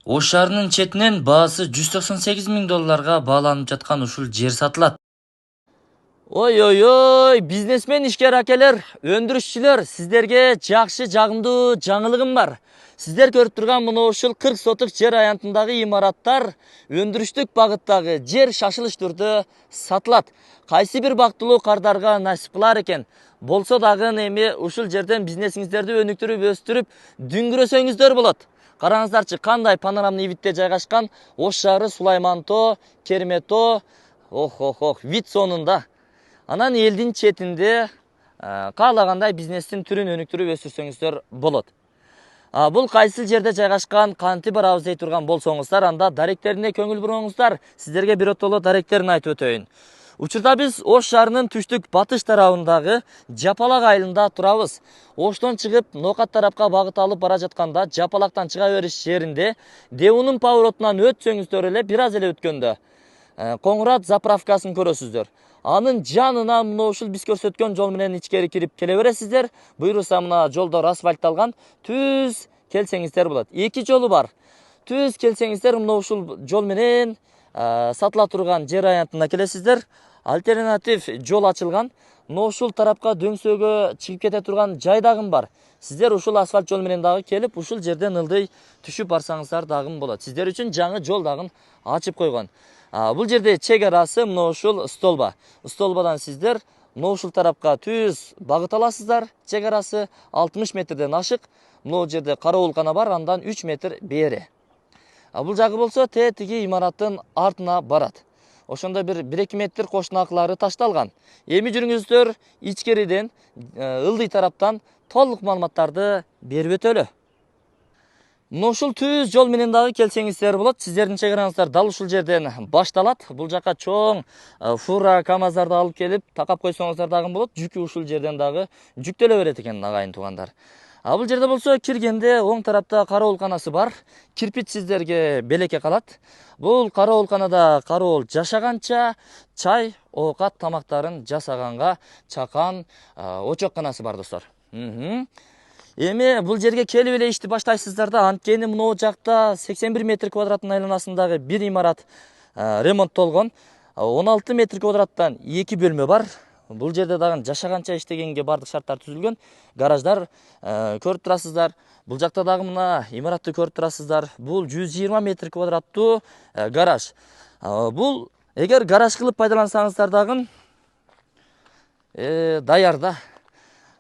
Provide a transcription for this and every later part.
Ош шаарынын четинен баасы 198 миң долларга бааланып жаткан ушул жер сатылат. Ой, бизнесмен ишкер акелер, өндүрүшчүлөр, сиздерге жакшы жагымдуу жаңылыгым бар. Сиздер көрүп турган мына ушул 40 сотук жер аянтындагы имараттар өндүрүштүк багыттагы жер шашылыш түрдө сатылат. Кайсы бир бактылуу кардарга насип кылар экен. Болсо дагы эми ушул жерден бизнесиңиздерди өнүктүрүп өстүрүп дүңгүрөсөңүздөр болот. Караңыздарчы, кандай панорамный видте жайгашкан Ош шаары, Сулайман тоо, Керме тоо. Вид сонунда. Анан элдин четинде каалагандай бизнестин түрүн өнүктүрүп өстүрсөңүздөр болот. Бул кайсыл жерде жайгашкан, кантип барабыз дей турган болсоңуздар, анда даректерине көңүл буруңуздар. Сиздерге биротоло даректерин айтып өтөйүн. Учурда биз Ош шаарынын түштүк батыш тарабындагы Жапалак айылында турабыз. Оштон чыгып Нокат тарапка багыт алып бара жатканда Жапалактан чыга бериш жеринде Деунун поворотунан өтсөңүздөр эле бир аз эле өткөндө Коңурат заправкасын көрөсүздөр. Анын жанына мына ушул биз көрсөткөн жол менен ичкери кирип келе бересиздер. Буйруса мына жолдор асфальтталган. Түз келсеңиздер болот. Эки жолу бар. Түз келсеңиздер мына ушул жол менен сатыла турган жер аянтына келесиздер. Альтернатив жол ачылган. Мына ушул тарапка дөңсөөгө чыгып кете турган жай дагы бар. Сиздер ушул асфальт жол менен дагы келип, ушул жерден ылдый түшүп барсаңыздар дагы болот. Сиздер үчүн жаңы жол дагы ачып койгон. Бул жерде чек арасы мына ушул столба. Столбадан сиздер мына ушул тарапка түз багыт аласыздар. Чек арасы 60 метрден ашык. Мына жерде кароолкана бар, андан 3 метр бери. Бул жагы болсо тиги имараттын артына барат. Ошондо бир 1-2 метр кошунакылары ташталган. Эми жүрүңүздөр ичкериден, ылдый тараптан толук маалыматтарды берип өтөлү. Мына ушул түз жол менен дагы келсеңиздер болот. Сиздердин чек араңыздар дал ушул жерден башталат. Бул жака чоң фура, камаздарды алып келип такап койсоңуздар дагы болот. Жүкү ушул жерден дагы жүктөлө берет экен, агайын туугандар. Бул жерде болсо киргенде оң тарапта кароолканасы бар. Кирпич сиздерге белекке калат. Бул кароолканада кароол жашаганча чай, оокат, тамактарын жасаганга чакан очокканасы бар, достор. Эми бул жерге келип эле ишти баштайсыздар да, анткени мына жакта 81 метр квадраттын айланасындагы бир имарат ремонттолгон. 16 метр квадраттан 2 бөлмө бар. Бул жерде дагы жашаганча иштегенге бардык шарттар түзүлгөн. Гараждар көрүп турасыздар. Бул жакта дагы мына имаратты көрүп турасыздар. Бул 120 метр квадраттуу гараж. Бул эгер гараж кылып пайдалансаңыздар дагы даяр да.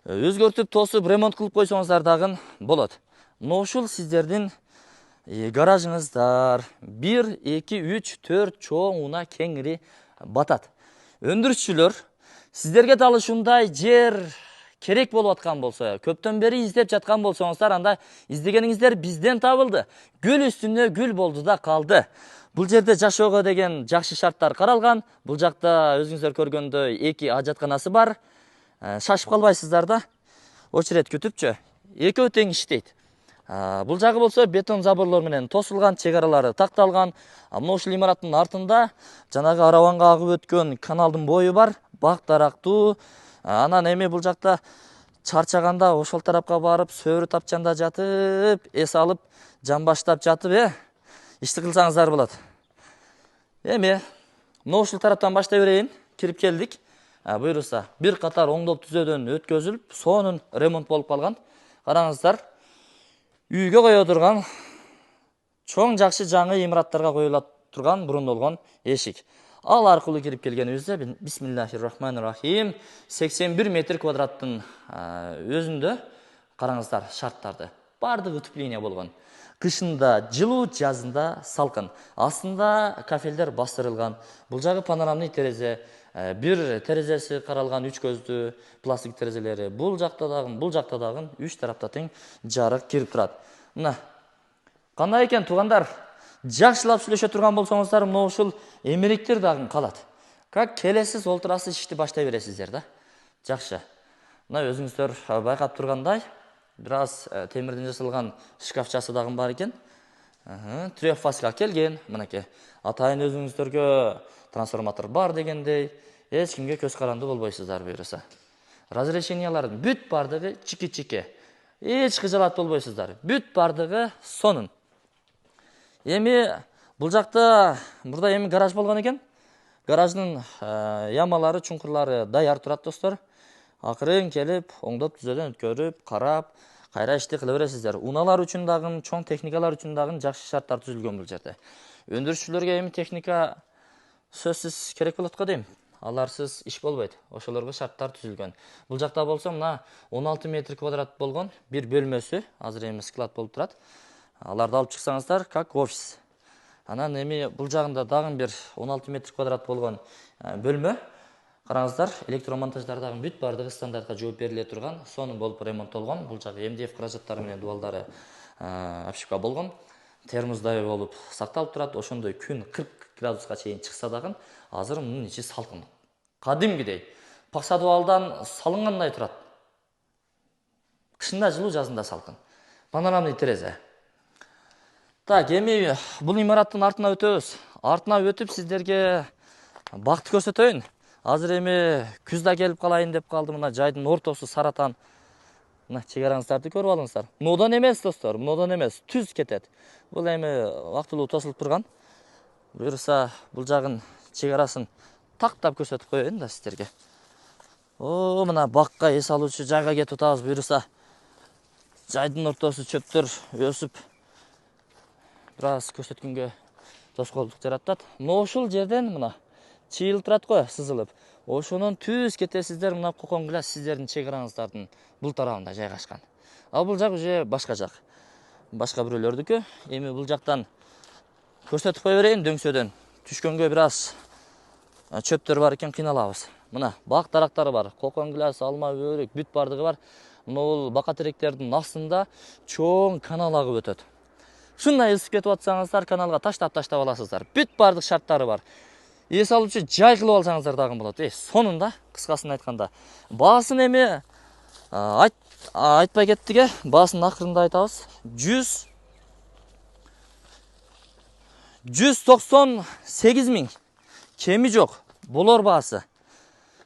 Өзгөртүп, тосуп, ремонт кылып койсоңуздар дагы болот. Мына ушул сиздердин гаражыңыздар 1, 2, 3, 4 чоң уна кеңири батат. Өндүрүшчүлөр, сиздерге дал ушундай жер керек болуп аткан болсо, көптөн бери издеп жаткан болсоңуздар, анда издегениңиздер бизден табылды. Гүл үстүнө гүл болду да калды. Бул жерде жашоого деген жакшы шарттар каралган. Бул жакта өзүңүздөр көргөндөй 2 ажатканасы бар. Шашып калбайсыздар да. Очерет күтүпчү. Экөө тең иштейт. Бул жагы болсо бетон заборлор менен тосулган, чек аралары такталган. Мына ушул имараттын артында жанагы Арабанга агып өткөн каналдын бою бар. Бак дарактуу. Анан эми бул жакта чарчаганда ошол тарапка барып, сөөрү тапчанда жатып, эс алып, жан баштап жатып, ишти кылсаңыздар болот. Эми мына ушул тараптан баштай берейин. Кирип келдик. Буйруса бир катар оңдоп түзөөдөн өткөзүлүп, сонун ремонт болуп калган. Караңыздар, үйгө кое турган чоң жакшы жаңы имараттарга коюла турган бурундолгон эшик. Ал аркылуу кирип келгенибизде бисмиллахир-рахманир-рахим 81 метр квадраттын өзүндө караңыздар шарттарды. Бардык утепление болгон. Кышында жылуу, жазында салкын. Астында кафелдер бастырылган. Бул жагы панорамный терезе. Бир терезеси каралган 3 көздүү пластик терезелери. Бул жакта дагы 3 тарапта тең жарык кирип турат. Мына. Кандай экен туугандар? Жакшылап сүйлөшө турган болсоңуздар, мына ушул эмериктер дагы калат. Как келесиз, олтурасыз, ишти баштай бересиздер да. Жакшы. Мына өзүңүздөр байкап тургандай, бир аз темирден жасалган шкафчасы дагы бар экен. Трёхфазга келген, мынакей. Атайын өзүңүздөргө трансформатор бар дегендей, эч кимге көз каранды болбойсуздар буюрса. Разрешениялардын бүт бардыгы чики-чики. Эч кыжалат болбойсуздар. Бүт бардыгы сонун. Эми бул жакта мурда эми гараж болгон экен. Гараждын ямалары, чуңкурлары даяр турат достор. Акырын келип, оңдоп түзөдөн өткөрүп, карап, кайра ишти кыла бересиздер. Унаалар үчүн дагы, чоң техникалар үчүн дагы жакшы шарттар түзүлгөн бул жерде. Өндүрүшчүлөргө эми техника сөзсүз керек болот го дейм. Аларсыз иш болбойт. Ошолорго шарттар түзүлгөн. Бул жакта болсо мына 16 метр квадрат болгон бир бөлмөсү, азыр эми склад болуп турат. Аларды алып чыксаңыздар, как офис. Анан эми бул жагында дагы бир 16 метр квадрат болгон бөлмө. Караңыздар, электромонтаждар дагы бүт бардыгы стандартка жооп бериле турган, сонун болуп ремонттолгон. Бул жагы МДФ каражаттары менен дубалдары обшивка болгон. Термоздай болуп сакталып турат. Ошондой күн 40 градуска чейин чыкса дагы, азыр мунун ичи салкын. Кадимгидей пакса дубалдан салынгандай турат. Кышында жылуу, жазында салкын. Панорамный терезе. Так, эми бул имараттын артына өтөбүз. Артына өтүп сиздерге бакты көрсөтөйүн. Азыр эми күз да келип калайын деп калды. Мына жайдын ортосу Саратан. Мына чегараңыздарды көрүп алыңыздар. Модон эмес достор, модон эмес, түз кетет. Бул эми вактылуу тосулуп турган. Буюрса бул жагын чегарасын тактап көрсөтүп коеюн да сиздерге. О, мына бакка эс алуучу жайга кетип атабыз. Буюрса жайдын ортосу чөптөр өсүп бир аз көрсөткөнгө тоскоолдук жаратат. Мына ушул жерден мына чыйылып турат го, сызылып. Ошонун түз кетесиздер, мына кокон гүлас сиздердин чегараңыздардын бул тарабында жайгашкан. А бул жак уже башка жак. Башка бирөөлөрдүкү. Эми бул жактан көрсөтүп кое берейин дөңсөдөн. Түшкөнгө бир аз чөптөр бар экен, кыйналабыз. Мына бак дарактары бар. Кокон гүлас, алма, бөрүк, бүт бардыгы бар. Мына бул бака теректердин астында чоң канал агып өтөт. Ушундай ысып кетип атсаңыздар, каналга таштап аласыздар. Бүт бардык шарттары бар. Эс алуучу жай кылып алсаңыздар дагы болот. Сонунда, кыскасын айтканда. Баасын эми айтпай кеттик, баасын акырында айтабыз. 198 миң. Кеми жок, болор баасы.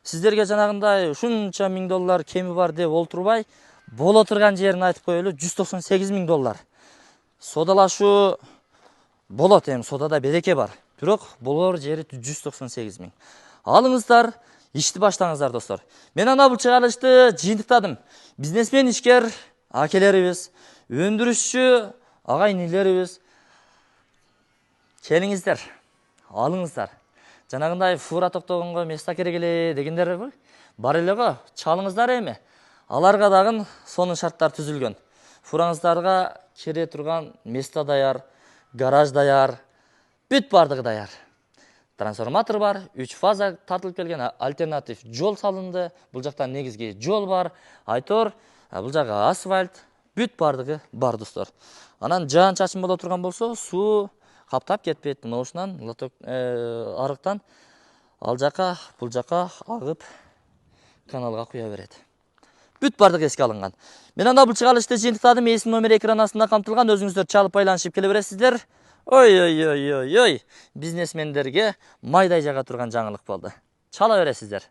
Сиздерге жанагындай ушунча миң доллар кеми бар деп олтурбай, боло турган жерин айтып коелу, 198 миң доллар. Содалашуу болот, эми содада береке бар. Бирок болор жери 198 миң. Алыңыздар, ишти баштаңыздар достор. Мен ана бул чыгарылышты жыйынтыктадым. Бизнесмен ишкер акелерибиз, өндүрүшчү агай-инилерибиз, келиңиздер, алыңыздар. Жанагындай фура токтогонго места керек эле дегендер бар эле го, чалыңыздар эми. Аларга дагы сонун шарттар түзүлгөн. Фураңыздарга кере турган места даяр, гараж даяр, бүт бардыгы даяр. Трансформатор бар, 3 фаза тартылып келген, альтернатив жол салынды. Бул жактан негизги жол бар, айтор, бул жагы асфальт, бүт бардыгы бар достор. Анан жаан чачын боло турган болсо, суу каптап кетпейт. Мына ушунан арыктан ал жака, бул жака агып каналга куя берет. Бүт бардыгы эске алынган. Мен анда бул чыгарылышты жыйынтыктадым. Эсим номер экран астында камтылган. Өзүңүздөр чалып байланышып келе бересиздер. Ой. Бизнесмендерге майдай жага турган жаңылык болду. Чала бересиздер.